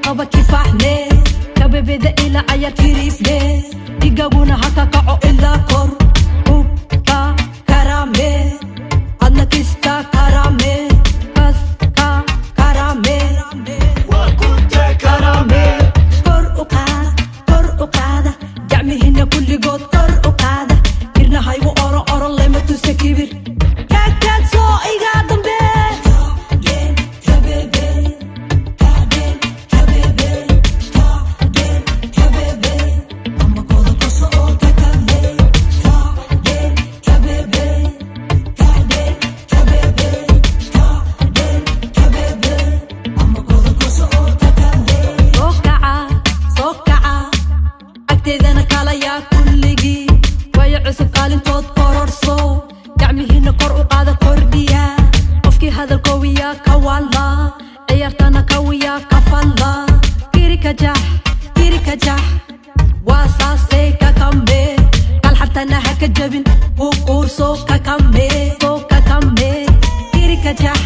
qaba kifaxne kabebeda ila aya kirifne igaguna haka kaco ila kor hubka karame adna kista karame kaska karame وكنت كرامي kor uqaada gacmihina kulligood kor uqaada irnahaygu oro oro lema tuse kibir kaad soo iga dambe agteedana kalaya kulligii waayo cusub qaalintood kororso gacmihina kor u qaada kordhiya qofkii hadalkoowiya ka walla ciyaartana kawiya ka falla kiri ka jax waa saasay kakame qalxatana ha ka jabin ku quurso kakame kiri ka jax